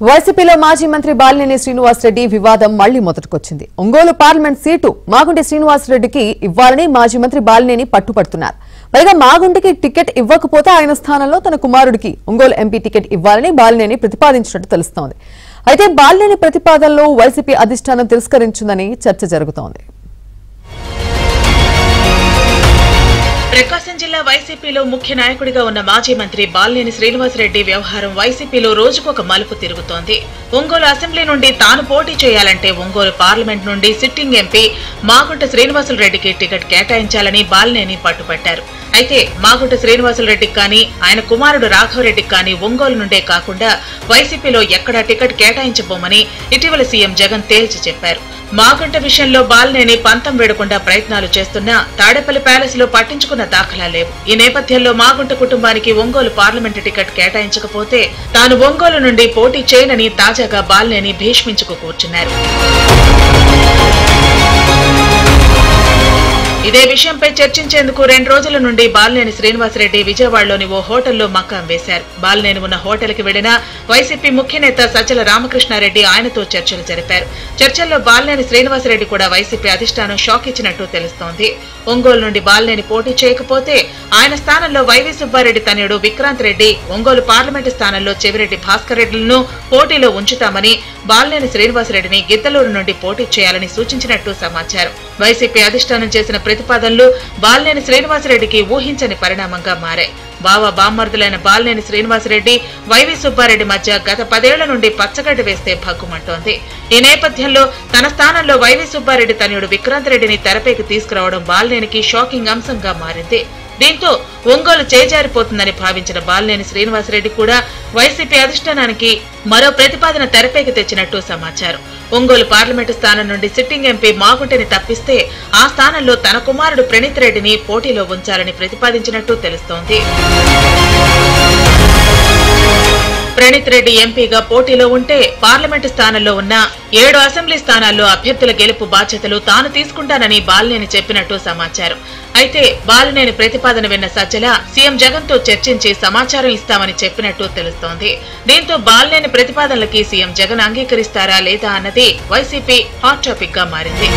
వైసీపీలో మాజీ మంత్రి బాలినేని శ్రీనివాసరెడ్డి వివాదం మళ్లీ మొదటికొచ్చింది. ఒంగోలు పార్లమెంట్ సీటు మాగుంటి శ్రీనివాసరెడ్డికి ఇవ్వాలని మాజీ మంత్రి బాలినేని పట్టుపడుతున్నారు. పైగా మాగుంటికి టికెట్ ఇవ్వకపోతే ఆయన స్థానంలో తన కుమారుడికి ఒంగోలు ఎంపీ టికెట్ ఇవ్వాలని బాలినేని ప్రతిపాదించినట్టు తెలుస్తోంది. అయితే బాలినేని ప్రతిపాదనలో వైసీపీ అధిష్టానం తిరస్కరించిందని చర్చ జరుగుతోంది. ప్రకాశం జిల్లా వైసీపీలో ముఖ్య నాయకుడిగా ఉన్న మాజీ మంత్రి బాలినేని శ్రీనివాసరెడ్డి వ్యవహారం వైసీపీలో రోజుకొక మలుపు తిరుగుతోంది. ఒంగోలు అసెంబ్లీ నుండి తాను పోటీ చేయాలంటే ఒంగోలు పార్లమెంట్ నుండి సిట్టింగ్ ఎంపీ మాగుంట శ్రీనివాసరెడ్డికి టికెట్ కేటాయించాలని బాలినేని పట్టుపట్టారు. అయితే మాగుంట శ్రీనివాసరెడ్డికి కానీ ఆయన కుమారుడు రాఘవరెడ్డికి కానీ ఒంగోలు నుండే కాకుండా వైసీపీలో ఎక్కడా టికెట్ కేటాయించబోమని ఇటీవల సీఎం జగన్ తేల్చి చెప్పారు. మాగుంట విషయంలో బాలినేని పంతం వేడకుండా ప్రయత్నాలు చేస్తున్నా తాడేపల్లి ప్యాలెస్ లో పట్టించుకున్న దాఖలా లేవు. ఈ నేపథ్యంలో మాగుంట కుటుంబానికి ఒంగోలు పార్లమెంటు టికెట్ కేటాయించకపోతే తాను ఒంగోలు నుండి పోటీ చేయనని తాజాగా బాలినేని భీష్మించుకు కూర్చున్నారు. ఇదే విషయంపై చర్చించేందుకు 2 రోజుల నుండి బాలినేని శ్రీనివాసరెడ్డి విజయవాడలోని ఓ హోటల్లో మకాం వేశారు. బాలినేని ఉన్న హోటల్కి వెళ్లిన వైసీపీ ముఖ్య నేత సజ్జల రామకృష్ణారెడ్డి ఆయనతో చర్చలు జరిపారు. చర్చల్లో బాలినేని శ్రీనివాసరెడ్డి కూడా వైసీపీ అధిష్టానం షాక్ ఇచ్చినట్టు తెలుస్తోంది. ఒంగోలు నుండి బాలినేని పోటీ చేయకపోతే ఆయన స్థానంలో వైవి సుబ్బారెడ్డి తనయుడు విక్రాంత్ రెడ్డి, ఒంగోలు పార్లమెంటు స్థానంలో చెవిరెడ్డి భాస్కర్ రెడ్డిలను పోటీలో ఉంచుతామని బాలినేని శ్రీనివాసరెడ్డిని గిద్దలూరు నుండి పోటీ చేయాలని సూచించినట్టు సమాచారం. వైసీపీ అధిష్టానం చేసిన ప్రతిపాదనలు బాలినేని శ్రీనివాసరెడ్డికి ఊహించని పరిణామంగా మారాయి. బావ బామ్మర్దులైన బాలినేని శ్రీనివాసరెడ్డి, వైవి సుబ్బారెడ్డి మధ్య గత 10 ఏళ్ల నుండి పచ్చగడ్డి వేస్తే భగ్గుమంటోంది. ఈ నేపథ్యంలో తన స్థానంలో వైవి సుబ్బారెడ్డి తనయుడు విక్రాంత్ రెడ్డిని తెరపైకి తీసుకురావడం బాలినేనికి షాకింగ్ అంశంగా మారింది. దీంతో ఒంగోలు చేజారిపోతుందని భావించిన బాలినేని శ్రీనివాసరెడ్డి కూడా వైసీపీ అధిష్టానానికి మరో ప్రతిపాదన తెరపైకి తెచ్చినట్టు సమాచారం. ఒంగోలు పార్లమెంటు స్థానం నుండి సిట్టింగ్ ఎంపీ మాగుంటిని తప్పిస్తే ఆ స్థానంలో తన కుమారుడు ప్రణీత్ రెడ్డిని పోటీలో ఉంచాలని ప్రతిపాదించినట్టు తెలుస్తోంది. ప్రణీత్ రెడ్డి ఎంపీగా పోటీలో ఉంటే పార్లమెంటు స్థానంలో ఉన్న 7 అసెంబ్లీ స్థానాల్లో అభ్యర్థుల గెలుపు బాధ్యతలు తాను తీసుకుంటానని బాలినేని చెప్పినట్టు సమాచారం. అయితే బాలినేని ప్రతిపాదన విన్న సజ్జల సీఎం జగన్ తో చర్చించి సమాచారం ఇస్తామని చెప్పినట్టు తెలుస్తోంది. దీంతో బాలినేని ప్రతిపాదనలకి సీఎం జగన్ అంగీకరిస్తారా లేదా అన్నది వైసీపీ హాట్ టాపిక్ గా మారింది.